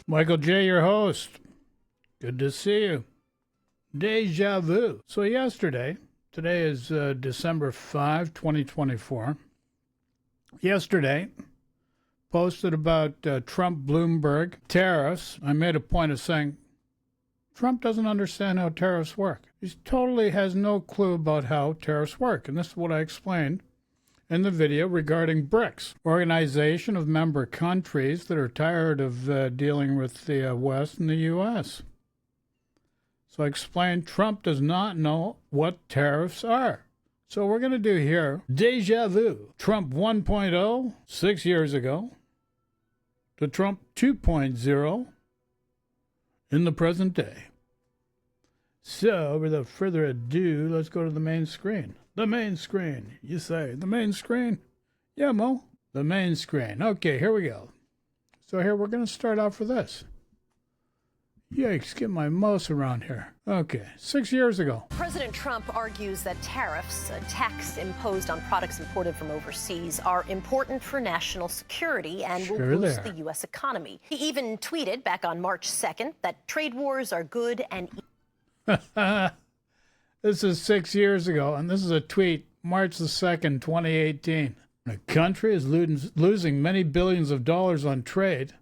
Michael J., your host. Good to see you. Deja vu. So yesterday, today is December 5, 2024. Yesterday, posted about Trump-Bloomberg tariffs. I made a point of saying, Trump doesn't understand how tariffs work. He totally has no clue about how tariffs work. And this is what I explained in the video regarding BRICS, organization of member countries that are tired of dealing with the West and the U.S. So I explained Trump does not know what tariffs are. So we're going to do here, Deja Vu. Trump 1.0, 6 years ago, to Trump 2.0 in the present day. So without further ado, let's go to the main screen. The main screen, you say. The main screen? Yeah, Mo. The main screen. Okay, here we go. So here we're going to start off with this. Yikes, get my mouse around here. Okay, 6 years ago. President Trump argues that tariffs, a tax imposed on products imported from overseas, are important for national security and will boost the U.S. economy. He even tweeted back on March 2nd that trade wars are good and This is 6 years ago, and this is a tweet, March the 2nd, 2018. The country is losing many billions of dollars on trade.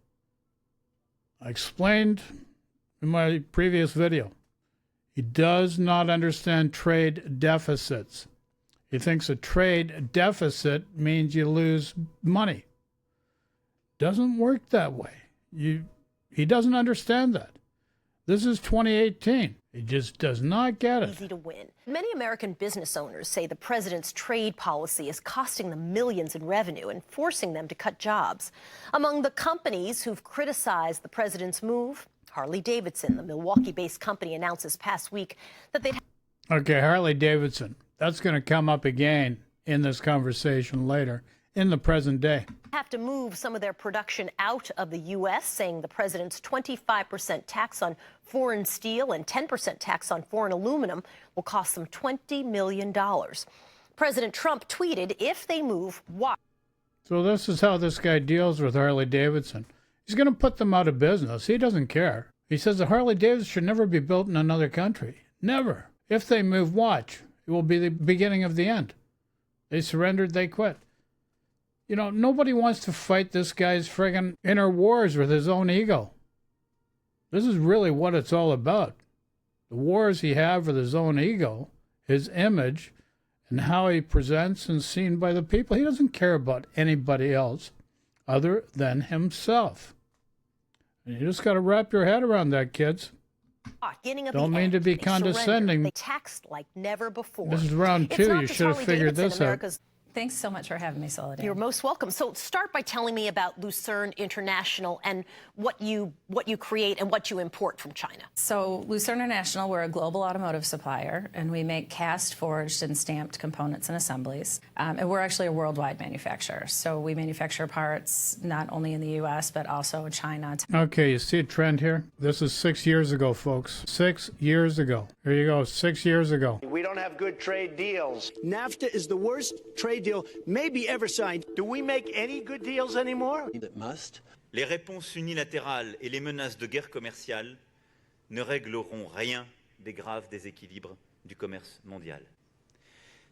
I explained in my previous video. He does not understand trade deficits. He thinks a trade deficit means you lose money. Doesn't work that way. He doesn't understand that. This is 2018. He just does not get it. Easy to win. Many American business owners say the president's trade policy is costing them millions in revenue and forcing them to cut jobs. Among the companies who've criticized the president's move, Harley Davidson, the Milwaukee-based company, announced this past week that they'd... Okay, Harley Davidson. That's going to come up again in this conversation later, in the present day. Have to move some of their production out of the U.S., saying the president's 25% tax on foreign steel and 10% tax on foreign aluminum will cost them $20 million. President Trump tweeted, if they move, why? So this is how this guy deals with Harley Davidson. He's going to put them out of business. He doesn't care. He says the Harley Davidson should never be built in another country. Never. If they move, watch. It will be the beginning of the end. They surrendered, they quit. You know, nobody wants to fight this guy's friggin' inner wars with his own ego. This is really what it's all about. The wars he has with his own ego, his image, and how he presents and seen by the people. He doesn't care about anybody else other than himself. And you just got to wrap your head around that, kids. Don't mean to be condescending. They taxed like never before. This is round two. You should have figured this out. Thanks so much for having me, Soledad. You're most welcome. So start by telling me about Lucerne International and what you create and what you import from China. So Lucerne International, we're a global automotive supplier, and we make cast, forged, and stamped components and assemblies. And we're actually a worldwide manufacturer. So we manufacture parts not only in the U.S., but also in China. Okay, you see a trend here? This is 6 years ago, folks. 6 years ago. Here you go, 6 years ago. We don't have good trade deals. NAFTA is the worst trade deal maybe ever signed. Do we make any good deals anymore? It must. Les réponses unilatérales et les menaces de guerre commerciale ne régleront rien des graves déséquilibres du commerce mondial.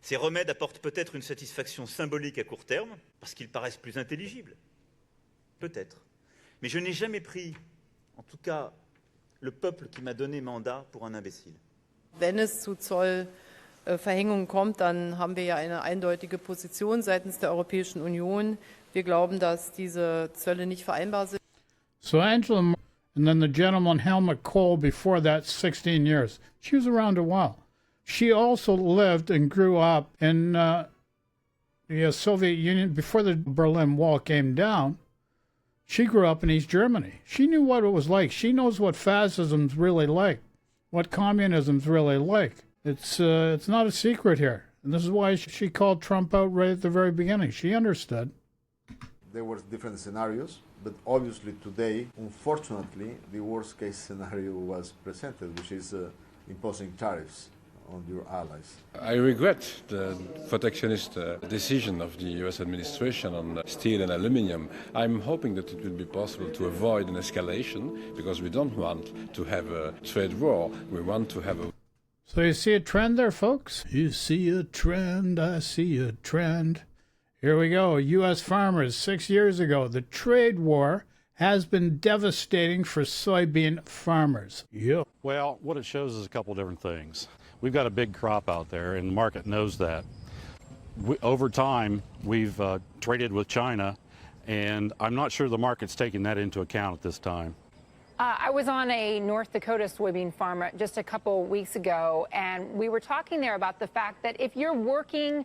Ces remèdes apportent peut-être une satisfaction symbolique à court terme, parce qu'ils paraissent plus intelligibles. Peut-être. Mais je n'ai jamais pris, en tout cas, le peuple qui m'a donné mandat pour un imbécile. Wenn es zu Zollverhängungen kommt, dann haben wir ja eine eindeutige Position seitens der Europäischen Union. Wir glauben, dass diese Zölle nicht vereinbar sind. So Angela, and then the gentleman Helmut Kohl before that, 16 years. She was around a while. She also lived and grew up in the Soviet Union before the Berlin Wall came down. She grew up in East Germany. She knew what it was like. She knows what fascism's really like, what communism's really like. It's not a secret here. And this is why she called Trump out right at the very beginning. She understood. There were different scenarios, but obviously today, unfortunately, the worst case scenario was presented, which is imposing tariffs on your allies. I regret the protectionist decision of the US administration on steel and aluminium. I'm hoping that it will be possible to avoid an escalation, because we don't want to have a trade war. We want to have a... So you see a trend there, folks? You see a trend, I see a trend. Here we go. U.S. farmers 6 years ago. The trade war has been devastating for soybean farmers. Yep. Well, what it shows is a couple different things. We've got a big crop out there, and the market knows that. Over time, we've traded with China, and I'm not sure the market's taking that into account at this time. I was on a North Dakota soybean farm just a couple weeks ago, and we were talking there about the fact that if you're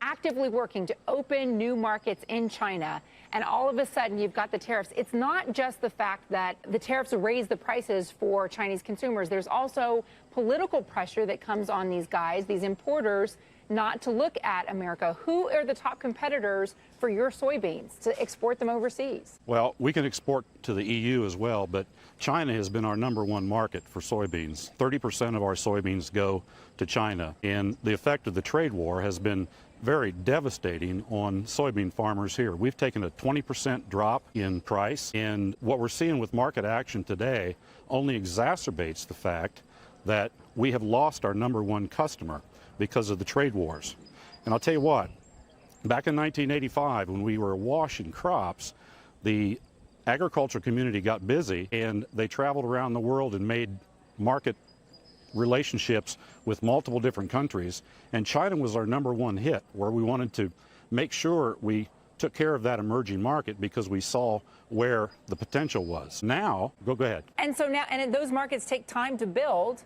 actively working to open new markets in China, and all of a sudden you've got the tariffs, it's not just the fact that the tariffs raise the prices for Chinese consumers. There's also political pressure that comes on these guys, these importers, not to look at America. Who are the top competitors for your soybeans to export them overseas? Well, we can export to the EU as well, but China has been our #1 market for soybeans. 30% of our soybeans go to China, and the effect of the trade war has been very devastating on soybean farmers here. We've taken a 20% drop in price, and what we're seeing with market action today only exacerbates the fact that we have lost our #1 customer because of the trade wars. And I'll tell you what, back in 1985, when we were awash in crops, the agriculture community got busy and they traveled around the world and made market relationships with multiple different countries. And China was our #1 hit, where we wanted to make sure we took care of that emerging market because we saw where the potential was. Now, go ahead. And so now, and those markets take time to build.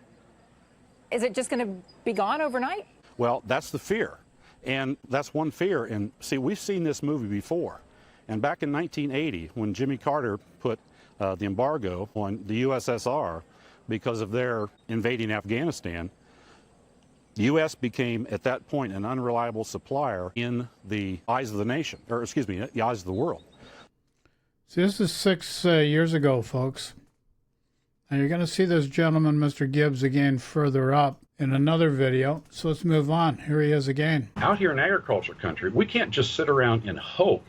Is it just going to be gone overnight? Well, that's the fear. And that's one fear. And see, we've seen this movie before. And back in 1980, when Jimmy Carter put the embargo on the USSR because of their invading Afghanistan, the U.S. became, at that point, an unreliable supplier in the eyes of the nation, or excuse me, the eyes of the world. See, this is 6 years ago, folks. And you're going to see this gentleman, Mr. Gibbs, again further up in another video. So let's move on. Here he is again. Out here in agriculture country, we can't just sit around and hope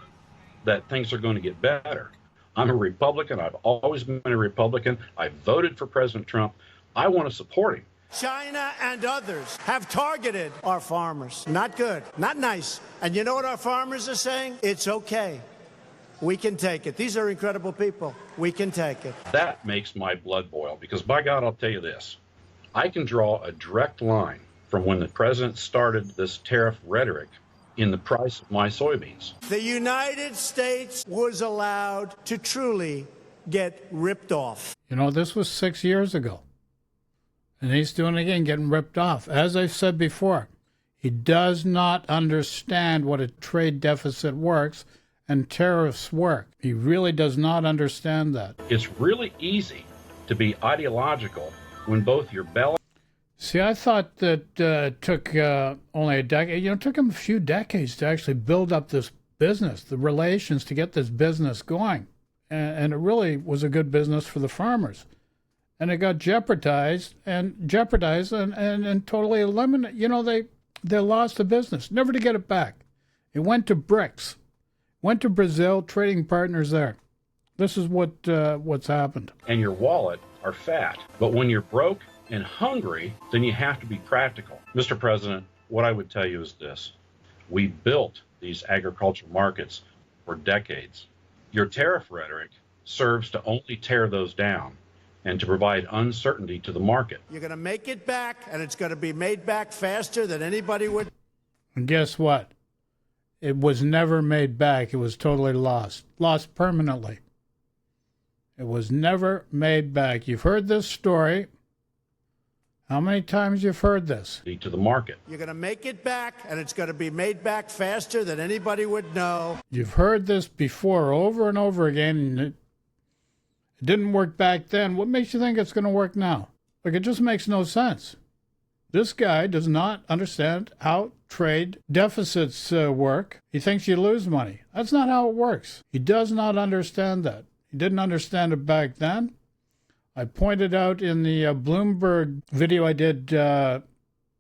that things are going to get better. I'm a Republican. I've always been a Republican. I voted for President Trump. I want to support him. China and others have targeted our farmers. Not good, not nice. And you know what our farmers are saying? It's okay. We can take it. These are incredible people. We can take it. That makes my blood boil because, by God, I'll tell you this. I can draw a direct line from when the president started this tariff rhetoric in the price of my soybeans. The United States was allowed to truly get ripped off. You know, this was 6 years ago. And he's doing it again, getting ripped off. As I've said before, he does not understand what a trade deficit works and tariffs work. He really does not understand that. It's really easy to be ideological when both your belly... See, I thought that it took only a decade. You know, it took him a few decades to actually build up this business, the relations to get this business going. And it really was a good business for the farmers. And it got jeopardized and totally eliminated. You know, they lost the business, never to get it back. It went to BRICS. Went to Brazil, trading partners there. This is what's happened. And your wallet are fat. But when you're broke and hungry, then you have to be practical. Mr. President, what I would tell you is this. We built these agricultural markets for decades. Your tariff rhetoric serves to only tear those down and to provide uncertainty to the market. You're going to make it back, and it's going to be made back faster than anybody would. And guess what? It was never made back. It was totally lost. Lost permanently. It was never made back. You've heard this story. How many times you've heard this? To the market. You're going to make it back, and it's going to be made back faster than anybody would know. You've heard this before over and over again, and it didn't work back then. What makes you think it's going to work now? Like, it just makes no sense. This guy does not understand how trade deficits work. He thinks you lose money. That's not how it works. He does not understand that. He didn't understand it back then. I pointed out in the Bloomberg video I did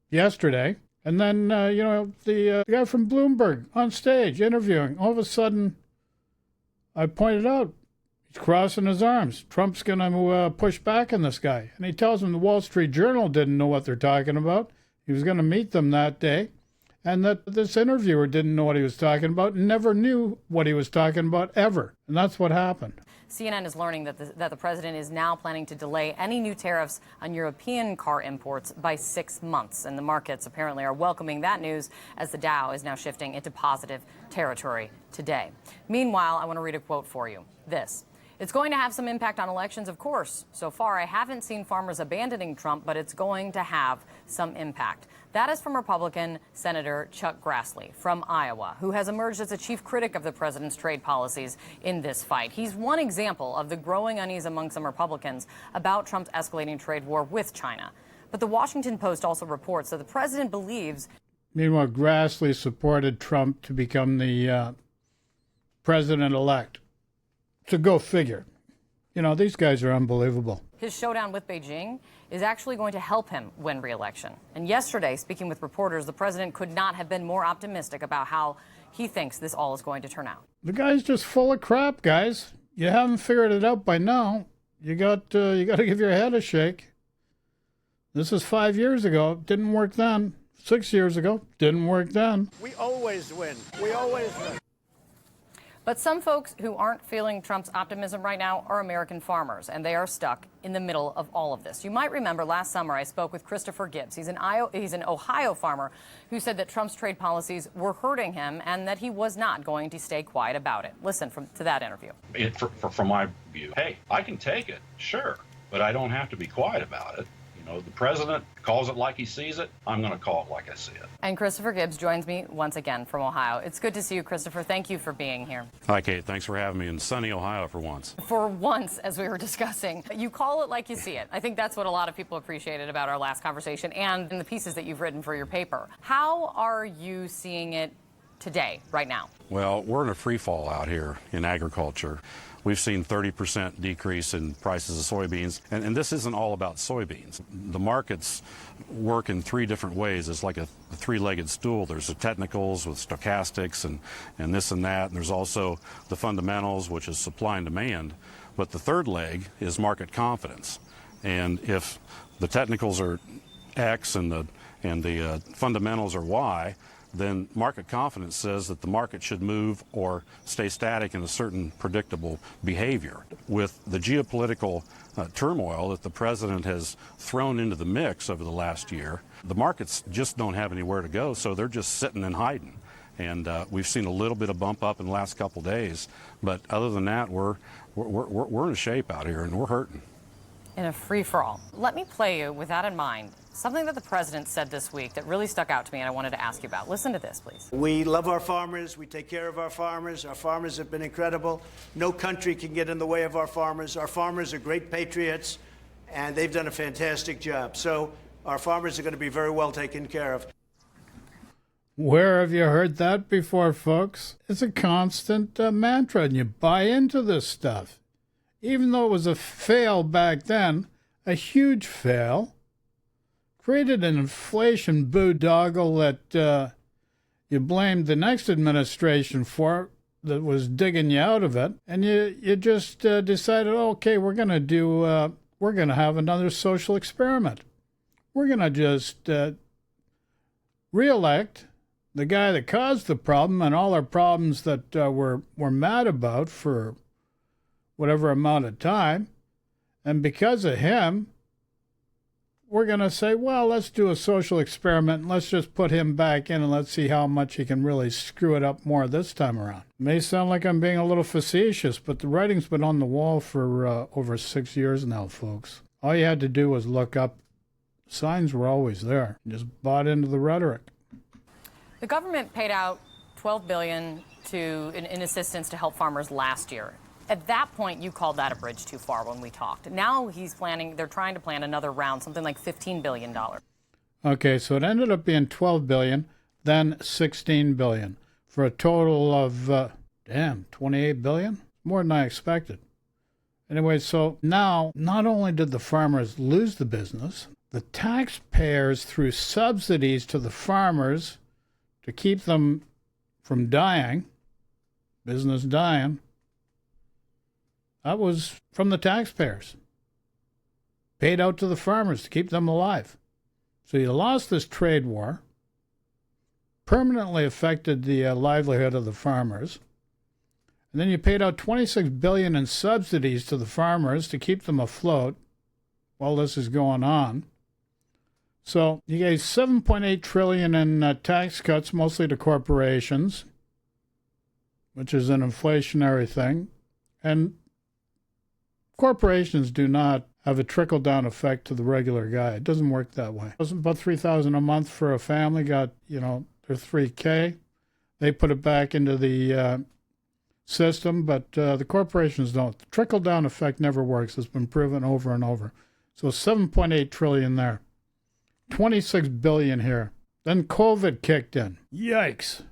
yesterday. And then, the guy from Bloomberg on stage interviewing. All of a sudden, I pointed out, he's crossing his arms. Trump's going to push back on this guy. And he tells him the Wall Street Journal didn't know what they're talking about. He was going to meet them that day. And that this interviewer didn't know what he was talking about, never knew what he was talking about ever. And that's what happened. CNN is learning that the president is now planning to delay any new tariffs on European car imports by 6 months. And the markets apparently are welcoming that news as the Dow is now shifting into positive territory today. Meanwhile, I want to read a quote for you. This. It's going to have some impact on elections, of course. So far, I haven't seen farmers abandoning Trump, but it's going to have some impact. That is from Republican Senator Chuck Grassley from Iowa, who has emerged as a chief critic of the president's trade policies in this fight. He's one example of the growing unease among some Republicans about Trump's escalating trade war with China. But the Washington Post also reports that the president believes... Meanwhile, Grassley supported Trump to become the president-elect. So go figure. You know, these guys are unbelievable. His showdown with Beijing is actually going to help him win re-election. And yesterday, speaking with reporters, the president could not have been more optimistic about how he thinks this all is going to turn out. The guy's just full of crap, guys. You haven't figured it out by now. You got to give your head a shake. This is 5 years ago. Didn't work then. 6 years ago. Didn't work then. We always win. We always win. But some folks who aren't feeling Trump's optimism right now are American farmers, and they are stuck in the middle of all of this. You might remember last summer I spoke with Christopher Gibbs. He's an Ohio farmer who said that Trump's trade policies were hurting him and that he was not going to stay quiet about it. Listen to that interview. From my view, hey, I can take it, sure, but I don't have to be quiet about it. You know, the president calls it like he sees it. I'm going to call it like I see it. And Christopher Gibbs joins me once again from Ohio. It's good to see you, Christopher. Thank you for being here. Hi, Kate. Thanks for having me in sunny Ohio for once. For once, as we were discussing, you call it like you see it. I think that's what a lot of people appreciated about our last conversation and in the pieces that you've written for your paper. How are you seeing it today, right now? Well, we're in a free fall out here in agriculture. We've seen 30% decrease in prices of soybeans, and this isn't all about soybeans. The markets work in three different ways. It's like a three-legged stool. There's the technicals with stochastics and this and that, and there's also the fundamentals, which is supply and demand. But the third leg is market confidence. And if the technicals are X and the fundamentals are Y, then market confidence says that the market should move or stay static in a certain predictable behavior. With the geopolitical turmoil that the president has thrown into the mix over the last year, the markets just don't have anywhere to go, so they're just sitting and hiding. And we've seen a little bit of bump up in the last couple days, but other than that, we're in a shape out here, and we're hurting. In a free-for-all. Let me play you, with that in mind, something that the president said this week that really stuck out to me and I wanted to ask you about. Listen to this, please. We love our farmers. We take care of our farmers. Our farmers have been incredible. No country can get in the way of our farmers. Our farmers are great patriots, and they've done a fantastic job. So our farmers are going to be very well taken care of. Where have you heard that before, folks? It's a constant mantra, and you buy into this stuff. Even though it was a fail back then, a huge fail, created an inflation boondoggle that you blamed the next administration for that was digging you out of it, and you just decided, okay, we're going to have another social experiment. We're going to just reelect the guy that caused the problem and all our problems that we're mad about for whatever amount of time, and because of him, we're going to say, well, let's do a social experiment and let's just put him back in and let's see how much he can really screw it up more this time around. It may sound like I'm being a little facetious, but the writing's been on the wall for over 6 years now, folks. All you had to do was look up. Signs were always there. You just bought into the rhetoric. The government paid out $12 billion in assistance to help farmers last year. At that point, you called that a bridge too far when we talked. Now they're trying to plan another round, something like $15 billion. Okay, so it ended up being $12 billion, then $16 billion, for a total of, $28 billion? More than I expected. Anyway, so now not only did the farmers lose the business, the taxpayers threw subsidies to the farmers to keep them from dying, business dying. That was from the taxpayers. Paid out to the farmers to keep them alive. So you lost this trade war, permanently affected the livelihood of the farmers. And then you paid out $26 billion in subsidies to the farmers to keep them afloat while this is going on. So you gave $7.8 trillion in tax cuts, mostly to corporations, which is an inflationary thing. And corporations do not have a trickle-down effect to the regular guy. It doesn't work that way. It was about $3,000 a month for a family, got, their $3K. They put it back into the system, but the corporations don't. The trickle-down effect never works. It's been proven over and over. So $7.8 trillion there. $26 billion here. Then COVID kicked in. Yikes.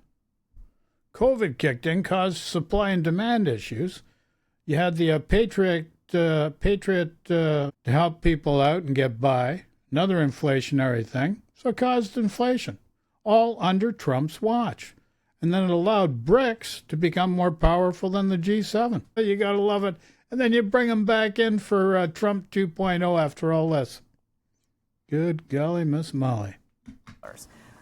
COVID kicked in, caused supply and demand issues. You had the Patriot to help people out and get by. Another inflationary thing. So it caused inflation. All under Trump's watch. And then it allowed BRICS to become more powerful than the G7. You got to love it. And then you bring them back in for Trump 2.0 after all this. Good golly, Miss Molly.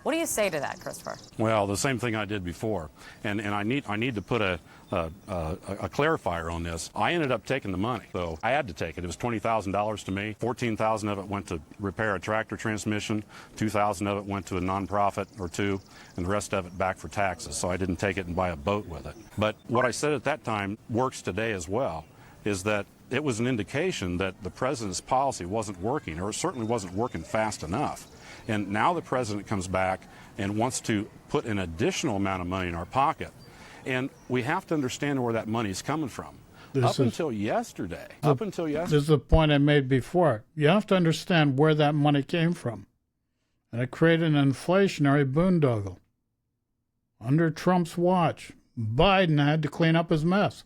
What do you say to that, Christopher? Well, the same thing I did before, and I need to put a clarifier on this. I ended up taking the money, so I had to take it. It was $20,000 to me. $14,000 of it went to repair a tractor transmission. $2,000 of it went to a nonprofit or two, and the rest of it back for taxes. So I didn't take it and buy a boat with it. But what I said at that time works today as well. Is that it was an indication that the president's policy wasn't working, or it certainly wasn't working fast enough. And now the president comes back and wants to put an additional amount of money in our pocket. And we have to understand where that money is coming from. Until yesterday. This is the point I made before. You have to understand where that money came from. And it created an inflationary boondoggle. Under Trump's watch, Biden had to clean up his mess.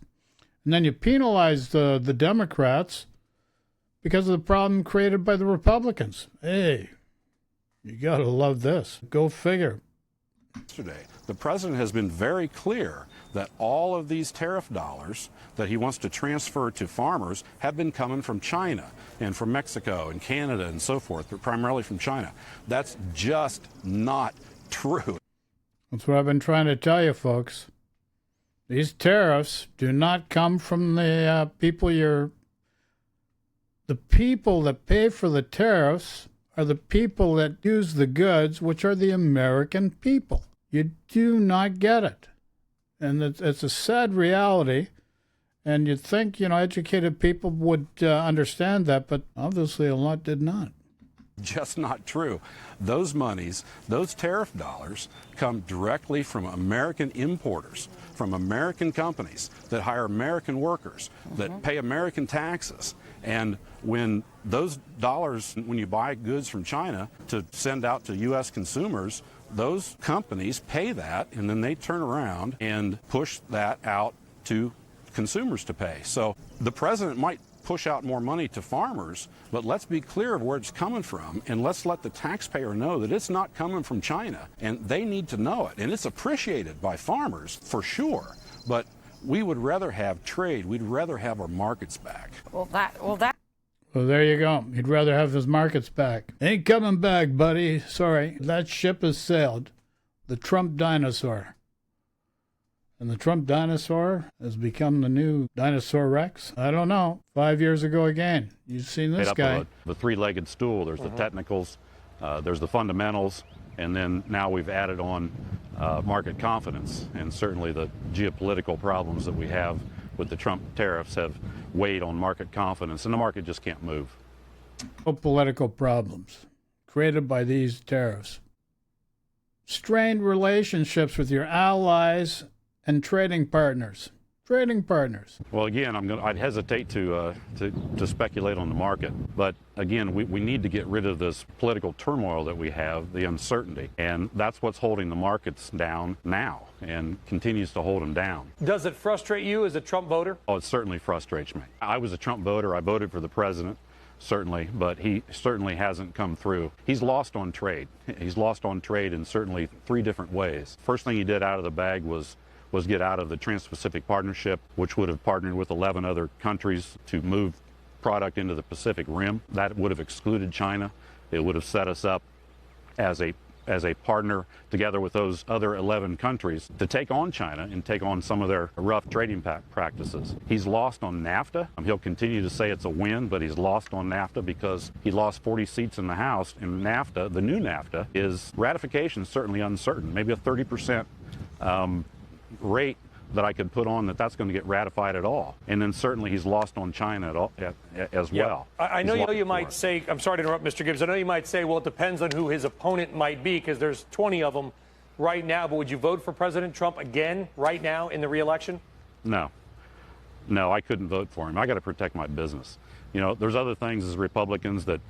And then you penalize the Democrats because of the problem created by the Republicans. Hey, you got to love this. Go figure. Yesterday, the president has been very clear that all of these tariff dollars that he wants to transfer to farmers have been coming from China and from Mexico and Canada and so forth, but primarily from China. That's just not true. That's what I've been trying to tell you, folks. These tariffs do not come from the people the people that pay for the tariffs are the people that use the goods, which are the American people. You do not get it. And it's a sad reality. And you'd think, educated people would understand that, but obviously a lot did not. Just not true. Those monies, those tariff dollars, come directly from American importers, from American companies that hire American workers, that pay American taxes. And when those dollars, when you buy goods from China to send out to U.S. consumers, those companies pay that, and then they turn around and push that out to consumers to pay. So the president might push out more money to farmers, but let's be clear of where it's coming from, and let's let the taxpayer know that it's not coming from China, and they need to know it. And it's appreciated by farmers, for sure, but we would rather have trade. We'd rather have our markets back. Well, there you go. He'd rather have his markets back. Ain't coming back, buddy. Sorry. That ship has sailed. The Trump dinosaur. And the Trump dinosaur has become the new Dinosaur Rex? I don't know. 5 years ago again. You've seen this guy. The three-legged stool. There's the technicals, there's the fundamentals, and then now we've added on market confidence. And certainly the geopolitical problems that we have with the Trump tariffs have weighed on market confidence, and the market just can't move. Political problems created by these tariffs. Strained relationships with your allies and trading partners. trading partners. Well, again, I'd hesitate to speculate on the market, but again, we need to get rid of this political turmoil that we have, the uncertainty, and that's what's holding the markets down now and continues to hold them down. Does it frustrate you as a Trump voter? Oh, it certainly frustrates me. I was a Trump voter. I voted for the president, certainly, but he certainly hasn't come through. He's lost on trade. He's lost on trade in certainly 3 different ways. First thing he did out of the bag was get out of the Trans-Pacific Partnership, which would have partnered with 11 other countries to move product into the Pacific Rim. That would have excluded China. It would have set us up as a partner together with those other 11 countries to take on China and take on some of their rough trading practices. He's lost on NAFTA. He'll continue to say it's a win, but he's lost on NAFTA because he lost 40 seats in the House. And NAFTA, the new NAFTA, is ratification certainly uncertain, maybe a 30% rate that I could put on that's going to get ratified at all. And then certainly he's lost on China as well. I know you might say, I'm sorry to interrupt, Mr. Gibbs, I know you might say, well, it depends on who his opponent might be because there's 20 of them right now, but would you vote for President Trump again right now in the re-election? No, I couldn't vote for him. I got to protect my business. You know, there's other things as Republicans that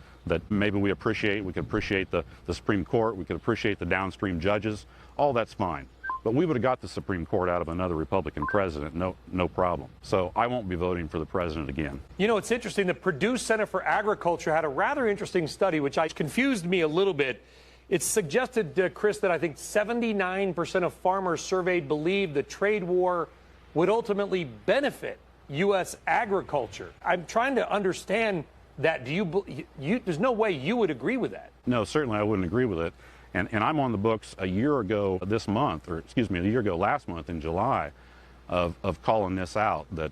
maybe we appreciate. We could appreciate the Supreme Court. We could appreciate the downstream judges. All that's fine. But we would have got the Supreme Court out of another Republican president, no problem. So I won't be voting for the president again. You know, it's interesting. The Purdue Center for Agriculture had a rather interesting study, which confused me a little bit. It suggested, Chris, that I think 79% of farmers surveyed believed the trade war would ultimately benefit U.S. agriculture. I'm trying to understand that. There's no way you would agree with that. No, certainly I wouldn't agree with it. And I'm on the books a year ago this month, or excuse me, a year ago last month in July, of calling this out, that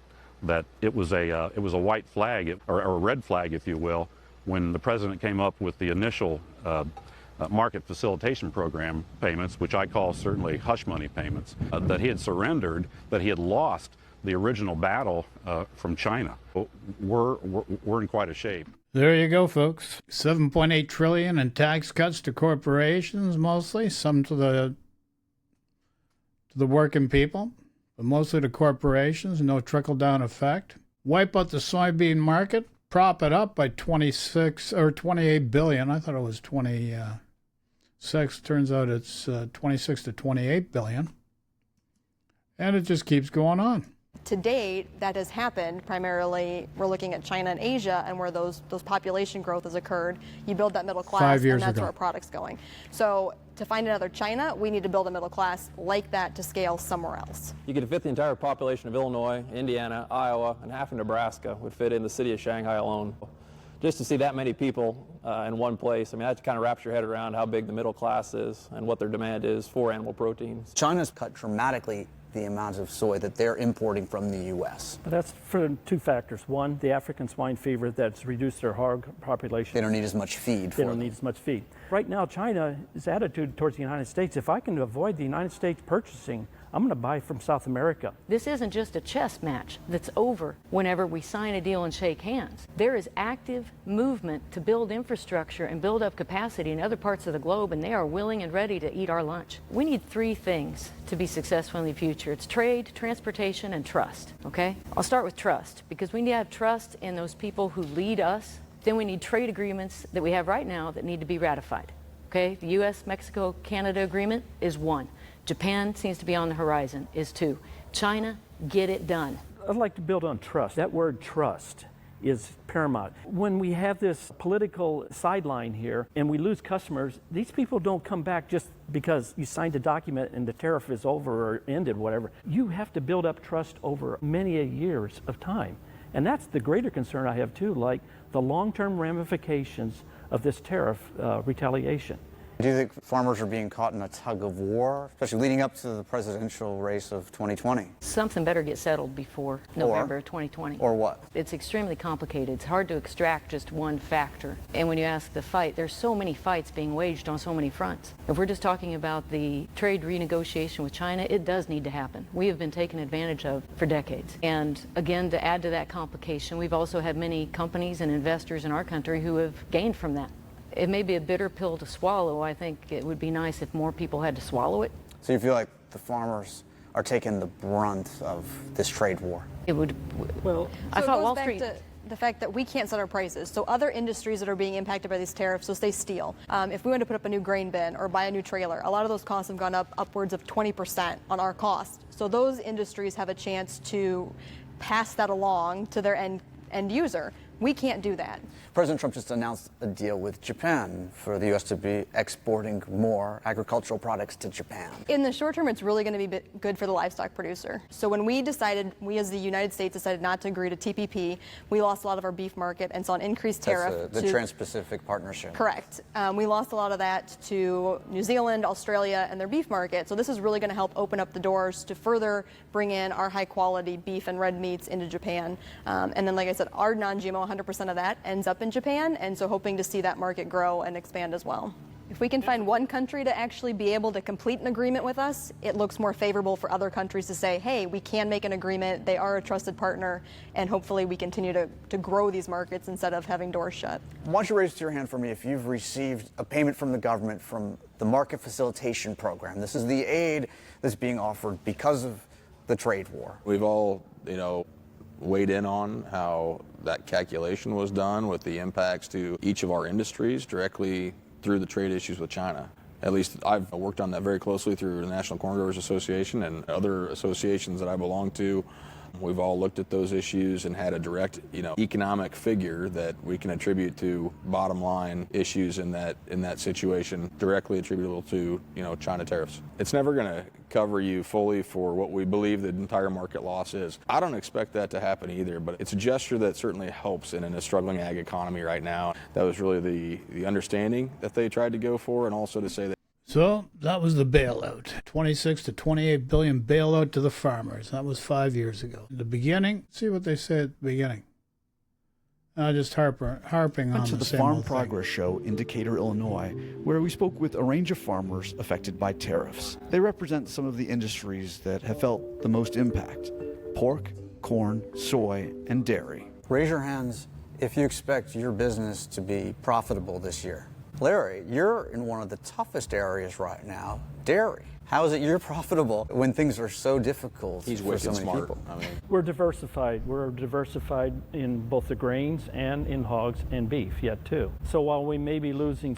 it was a white flag, or a red flag, if you will, when the president came up with the initial market facilitation program payments, which I call certainly hush money payments, that he had surrendered, that he had lost the original battle from China. We're in quite a shape. There you go, folks. $7.8 trillion in tax cuts to corporations, mostly, some to the working people, but mostly to corporations. No trickle-down effect. Wipe out the soybean market, prop it up by 26 or 28 billion. I thought it was 26. Turns out it's 26 to 28 billion, and it just keeps going on. To date, that has happened. Primarily, we're looking at China and Asia, and where those population growth has occurred. You build that middle class, 5 years and that's ago. where our product's going. So to find another China, we need to build a middle class like that to scale somewhere else. You could fit the entire population of Illinois, Indiana, Iowa, and half of Nebraska would fit in the city of Shanghai alone. Just to see that many people in one place, I mean, that kind of wraps your head around how big the middle class is and what their demand is for animal proteins. China's cut dramatically the amounts of soy that they're importing from the U.S. But that's for 2 factors. One, the African swine fever that's reduced their hog population. They don't need as much feed. They don't need as much feed. Right now, China's attitude towards the United States, if I can avoid the United States purchasing, I'm going to buy from South America. This isn't just a chess match that's over whenever we sign a deal and shake hands. There is active movement to build infrastructure and build up capacity in other parts of the globe, and they are willing and ready to eat our lunch. We need 3 things to be successful in the future. It's trade, transportation, and trust, okay? I'll start with trust, because we need to have trust in those people who lead us. Then we need trade agreements that we have right now that need to be ratified, okay? The U.S., Mexico, Canada agreement is 1. Japan seems to be on the horizon, is 2. China, get it done. I'd like to build on trust. That word trust is paramount. When we have this political sideline here and we lose customers, these people don't come back just because you signed a document and the tariff is over or ended, whatever. You have to build up trust over many years of time. And that's the greater concern I have too, like the long-term ramifications of this tariff retaliation. Do you think farmers are being caught in a tug of war, especially leading up to the presidential race of 2020? Something better get settled before November 2020. Or what? It's extremely complicated. It's hard to extract just one factor. And when you ask the fight, there's so many fights being waged on so many fronts. If we're just talking about the trade renegotiation with China, it does need to happen. We have been taken advantage of for decades. And again, to add to that complication, we've also had many companies and investors in our country who have gained from that. It may be a bitter pill to swallow. I think it would be nice if more people had to swallow it. So you feel like the farmers are taking the brunt of this trade war? It would. Well, I So thought it goes Wall back Street. to the fact that we can't set our prices. So other industries that are being impacted by these tariffs, so say steel. If we want to put up a new grain bin or buy a new trailer, a lot of those costs have gone up upwards of 20% on our cost. So those industries have a chance to pass that along to their end user. We can't do that. President Trump just announced a deal with Japan for the U.S. to be exporting more agricultural products to Japan. In the short term, it's really going to be good for the livestock producer. So when we as the United States decided not to agree to TPP, we lost a lot of our beef market and saw an increased tariff. That's the Trans-Pacific Partnership. Correct. We lost a lot of that to New Zealand, Australia, and their beef market. So this is really going to help open up the doors to further bring in our high-quality beef and red meats into Japan. And then, like I said, our non-GMO, 100% of that ends up in Japan, and so hoping to see that market grow and expand as well. If we can find one country to actually be able to complete an agreement with us, it looks more favorable for other countries to say, hey, we can make an agreement, they are a trusted partner, and hopefully we continue to grow these markets instead of having doors shut. Why don't you raise your hand for me if you've received a payment from the government from the Market Facilitation Program. This is the aid that's being offered because of the trade war. We've all, weighed in on how that calculation was done with the impacts to each of our industries directly through the trade issues with China. At least I've worked on that very closely through the National Corn Growers Association and other associations that I belong to. We've all looked at those issues and had a direct, economic figure that we can attribute to bottom line issues in that situation directly attributable to, China tariffs. It's never going to cover you fully for what we believe the entire market loss is. I don't expect that to happen either, but it's a gesture that certainly helps in a struggling ag economy right now. That was really the understanding that they tried to go for, and also to say that. So that was the bailout. 26 to 28 billion bailout to the farmers. That was 5 years ago. In the beginning, see what they say at the beginning. Just harping on to the the same Farm old Progress Show in Decatur, Illinois, where we spoke with a range of farmers affected by tariffs. They represent some of the industries that have felt the most impact: pork, corn, soy, and dairy. Raise your hands if you expect your business to be profitable this year. Larry, you're in one of the toughest areas right now, dairy. How is it you're profitable when things are so difficult for so many people? We're diversified. We're diversified in both the grains and in hogs and beef yet too. So while we may be losing,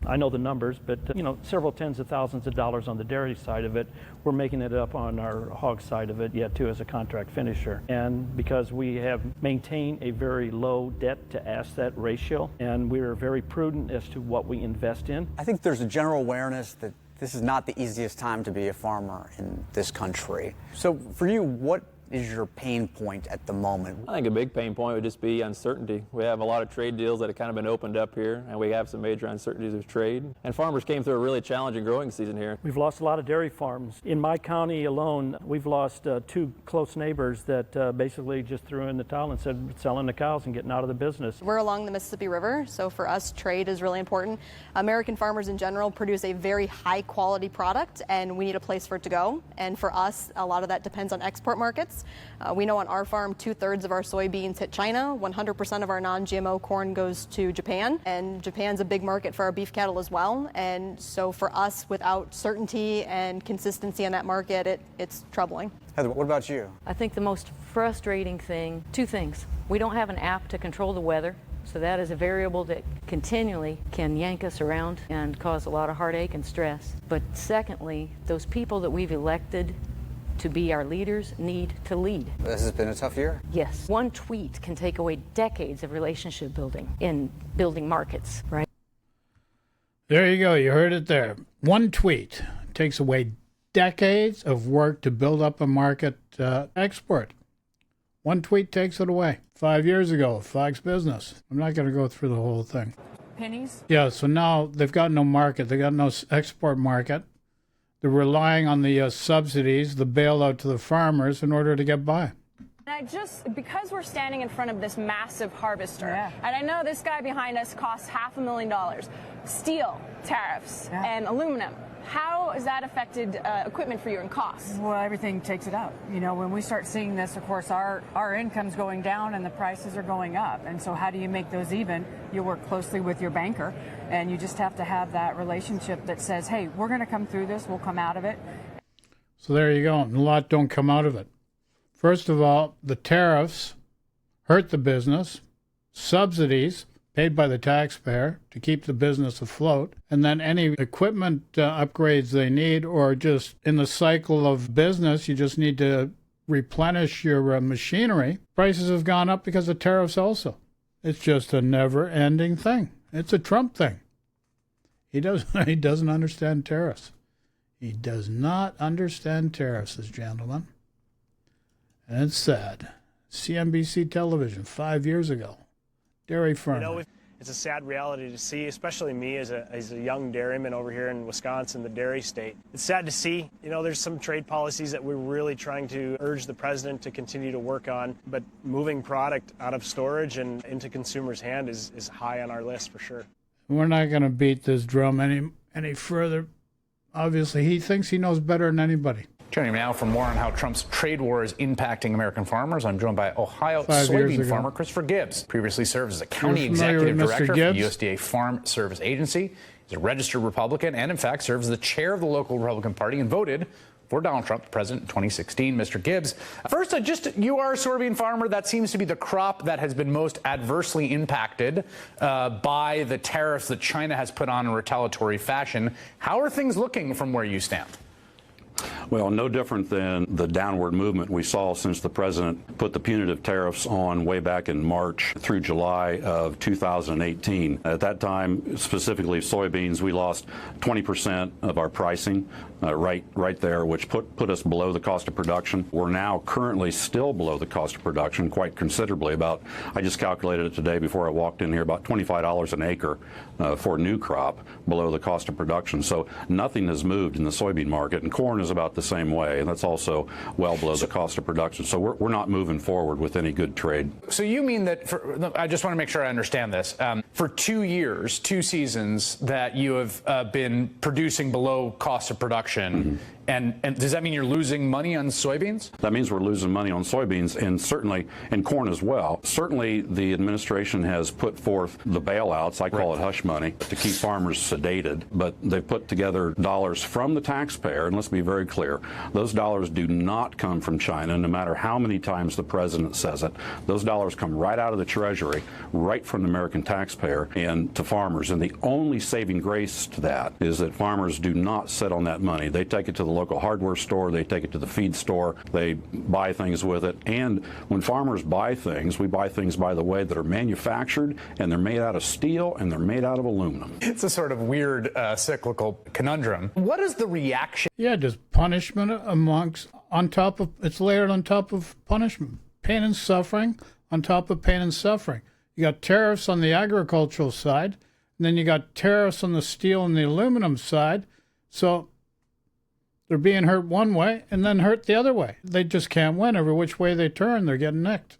I know the numbers, but several tens of thousands of dollars on the dairy side of it, we're making it up on our hog side of it yet too as a contract finisher. And because we have maintained a very low debt to asset ratio, and we're very prudent as to what we invest in. I think there's a general awareness that this is not the easiest time to be a farmer in this country. So for you, what is your pain point at the moment? I think a big pain point would just be uncertainty. We have a lot of trade deals that have kind of been opened up here, and we have some major uncertainties of trade. And farmers came through a really challenging growing season here. We've lost a lot of dairy farms. In my county alone, we've lost two close neighbors that basically just threw in the towel and said selling the cows and getting out of the business. We're along the Mississippi River, so for us, trade is really important. American farmers in general produce a very high quality product, and we need a place for it to go. And for us, a lot of that depends on export markets. We know on our farm, 2/3 of our soybeans hit China, 100% of our non-GMO corn goes to Japan, and Japan's a big market for our beef cattle as well. And so for us, without certainty and consistency in that market, it's troubling. Heather, what about you? I think the most frustrating thing, two things. We don't have an app to control the weather. So that is a variable that continually can yank us around and cause a lot of heartache and stress. But secondly, those people that we've elected to be our leaders need to lead. This has been a tough year. Yes. One tweet can take away decades of relationship building in building markets, right? There you go. You heard it there. One tweet takes away decades of work to build up a market export. One tweet takes it away. 5 years ago, Fox Business. I'm not going to go through the whole thing. Pennies? Yeah, so now they've got no market. They've got no export market. They're relying on the subsidies, the bailout to the farmers in order to get by. Because we're standing in front of this massive harvester, and I know this guy behind us costs $500,000, steel, tariffs, and aluminum. How has that affected equipment for you and costs? Well, everything takes it up. When we start seeing this, of course, our income's going down and the prices are going up. And so how do you make those even? You work closely with your banker, and you just have to have that relationship that says, hey, we're going to come through this, we'll come out of it. So there you go. And a lot don't come out of it. First of all, the tariffs hurt the business, subsidies paid by the taxpayer to keep the business afloat, and then any equipment upgrades they need, or just in the cycle of business, you just need to replenish your machinery. Prices have gone up because of tariffs also. It's just a never-ending thing. It's a Trump thing. He doesn't understand tariffs. He does not understand tariffs, this gentleman. And it's sad. CNBC television 5 years ago. Dairy farmer. It's a sad reality to see, especially me as a young dairyman over here in Wisconsin, the dairy state. It's sad to see, there's some trade policies that we're really trying to urge the president to continue to work on, but moving product out of storage and into consumers' hand is high on our list for sure. We're not going to beat this drum any further. Obviously, he thinks he knows better than anybody. Joining me now for more on how Trump's trade war is impacting American farmers, I'm joined by Ohio soybean farmer Christopher Gibbs. Previously served as a county executive director for the USDA Farm Service Agency. He's a registered Republican and, in fact, serves as the chair of the local Republican Party and voted for Donald Trump, the president, in 2016. Mr. Gibbs, first, you are a soybean farmer. That seems to be the crop that has been most adversely impacted by the tariffs that China has put on in retaliatory fashion. How are things looking from where you stand? Well, no different than the downward movement we saw since the president put the punitive tariffs on way back in March through July of 2018. At that time, specifically soybeans, we lost 20% of our pricing right there, which put us below the cost of production. We're now currently still below the cost of production quite considerably. I just calculated it today before I walked in here, about $25 an acre for a new crop below the cost of production. So nothing has moved in the soybean market, and corn is about the same way, and that's also well below the cost of production. So we're not moving forward with any good trade. So you mean that, I just want to make sure I understand this, for 2 years, 2 seasons that you have been producing below cost of production, and does that mean you're losing money on soybeans? That means we're losing money on soybeans, and certainly in corn as well. Certainly the administration has put forth the bailouts, I call it hush money, to keep farmers sedated, but they've put together dollars from the taxpayer, and let's be very clear, those dollars do not come from China, no matter how many times the president says it. Those dollars come right out of the Treasury, right from the American taxpayer and to farmers, and the only saving grace to that is that farmers do not sit on that money. They take it to the local hardware store, they take it to the feed store, they buy things with it, and when farmers buy things, we buy things, by the way, that are manufactured, and they're made out of steel, and they're made out of aluminum. It's a sort of weird cyclical conundrum. What is the reaction? Yeah, just punishment it's layered on top of punishment. Pain and suffering on top of pain and suffering. You got tariffs on the agricultural side, and then you got tariffs on the steel and the aluminum side. So they're being hurt one way and then hurt the other way. They just can't win. Every which way they turn, they're getting nicked.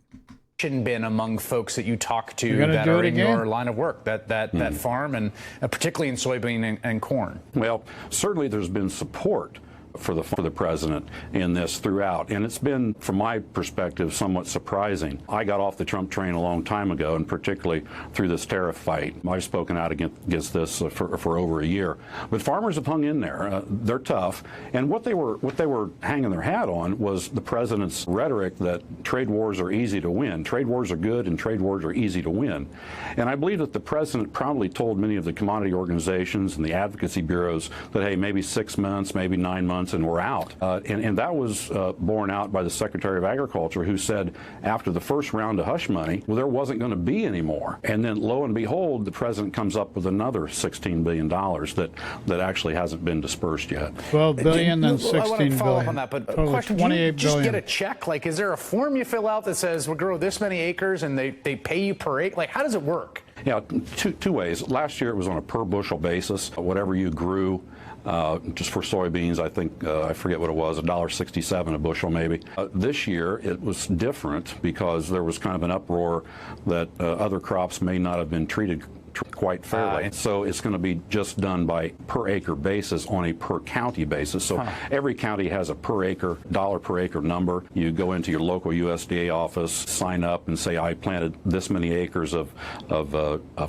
Been among folks that you talk to that are in your line of work, that farm, and particularly in soybean and corn? Well, certainly there's been support for the president in this throughout, and it's been, from my perspective, somewhat surprising. I got off the Trump train a long time ago, and particularly through this tariff fight. I've spoken out against this for over a year, but farmers have hung in there. They're tough, and what they were hanging their hat on was the president's rhetoric that trade wars are easy to win. Trade wars are good, and trade wars are easy to win. And I believe that the president probably told many of the commodity organizations and the advocacy bureaus that, hey, maybe 6 months, maybe 9 months, and we're out. And that was borne out by the Secretary of Agriculture, who said after the first round of hush money, well, there wasn't going to be any more. And then lo and behold, the president comes up with another $16 billion that actually hasn't been dispersed yet. 12 billion, then 16 billion. I want to follow billion. up on that, but question, do you just billion. get a check? Like, is there a form you fill out that says we'll grow this many acres and they pay you per acre? Like, how does it work? Yeah, two ways. Last year it was on a per bushel basis. Whatever you grew, just for soybeans, I think, I forget what it was, $1.67 a bushel maybe. This year it was different because there was kind of an uproar that other crops may not have been treated quite fairly. So it's going to be just done by per acre basis on a per county basis. So every county has a dollar per acre number. You go into your local USDA office, sign up and say, I planted this many acres of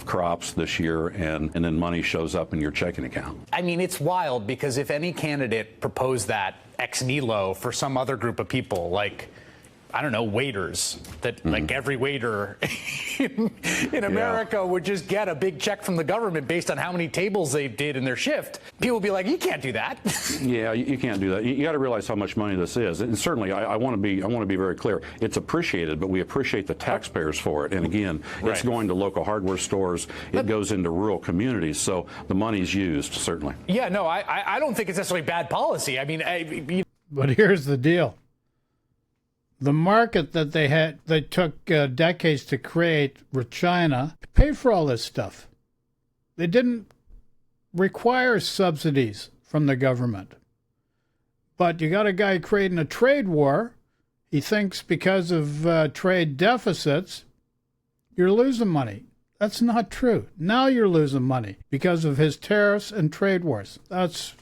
crops this year, and then money shows up in your checking account. I mean, it's wild because if any candidate proposed that ex nihilo for some other group of people, like, I don't know, waiters, that like every waiter in America would just get a big check from the government based on how many tables they did in their shift. People would be like, you can't do that. Yeah, you can't do that. You got to realize how much money this is. And certainly, I want to be very clear. It's appreciated, but we appreciate the taxpayers for it. And again, it's going to local hardware stores. It goes into rural communities. So the money's used, certainly. Yeah, no, I don't think it's necessarily bad policy. I mean, but here's the deal. The market that they took decades to create with China paid for all this stuff. They didn't require subsidies from the government. But you got a guy creating a trade war. He thinks because of trade deficits, you're losing money. That's not true. Now you're losing money because of his tariffs and trade wars. That's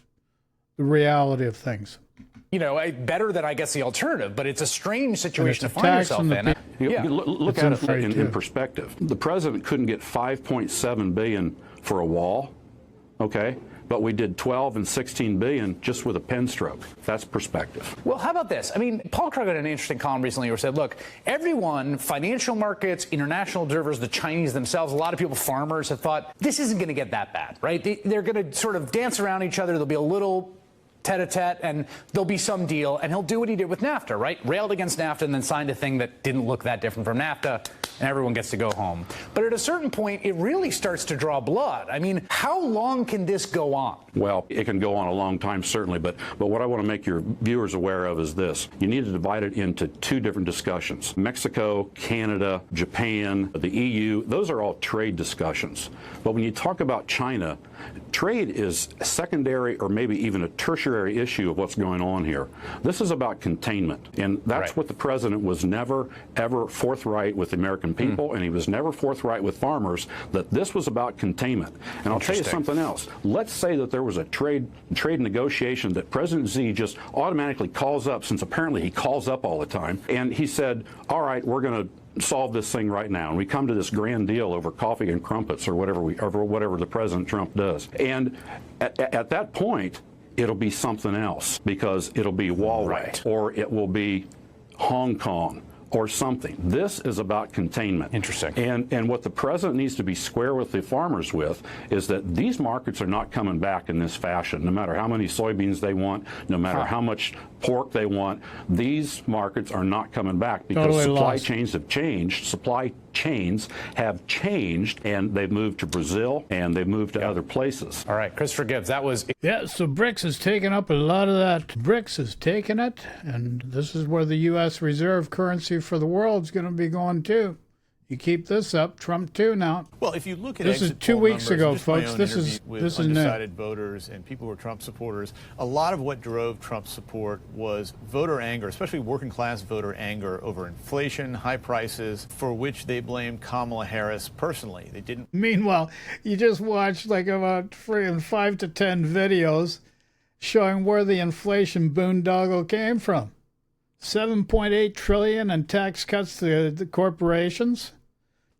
the reality of things. You know, better than, I guess, the alternative, but it's a strange situation to find yourself in. Look at it in perspective. The president couldn't get $5.7 billion for a wall, okay? But we did 12 and 16 billion just with a pen stroke. That's perspective. Well, how about this? I mean, Paul Krugman had an interesting column recently where he said, look, everyone, financial markets, international observers, the Chinese themselves, a lot of people, farmers, have thought this isn't going to get that bad, right? They're going to sort of dance around each other. There'll be a little tete-a-tete, and there'll be some deal, and he'll do what he did with NAFTA, right? Railed against NAFTA and then signed a thing that didn't look that different from NAFTA, and everyone gets to go home. But at a certain point, it really starts to draw blood. I mean, how long can this go on? Well, it can go on a long time, certainly, but what I want to make your viewers aware of is this. You need to divide it into two different discussions. Mexico, Canada, Japan, the EU, those are all trade discussions. But when you talk about China, trade is a secondary or maybe even a tertiary issue of what's going on here. This is about containment, and that's what the president was never, ever forthright with the American people, and he was never forthright with farmers, that this was about containment. And I'll tell you something else. Let's say that there was a trade negotiation that President Xi just automatically calls up, since apparently he calls up all the time, and he said, all right, we're going to solve this thing right now, and we come to this grand deal over coffee and crumpets or whatever the President Trump does. And at that point, it'll be something else, because it'll be Huawei or it will be Hong Kong or something. This is about containment. Interesting. And what the president needs to be square with the farmers with is that these markets are not coming back in this fashion. No matter how many soybeans they want, no matter how much pork they want, these markets are not coming back because supply chains have changed. Supply chains have changed, and they've moved to Brazil and they've moved to other places. All right, Christopher Gibbs, that was... Yeah, so BRICS has taken up a lot of that. BRICS has taken it, and this is where the U.S. reserve currency for the world is going to be going too. You keep this up, Trump too now. Well, if you look at this is 2 weeks ago, folks. This is undecided voters and people who are Trump supporters. A lot of what drove Trump's support was voter anger, especially working class voter anger over inflation, high prices, for which they blamed Kamala Harris personally. They didn't. Meanwhile, you just watched like about 5 to 10 videos showing where the inflation boondoggle came from. $7.8 trillion in tax cuts to the corporations.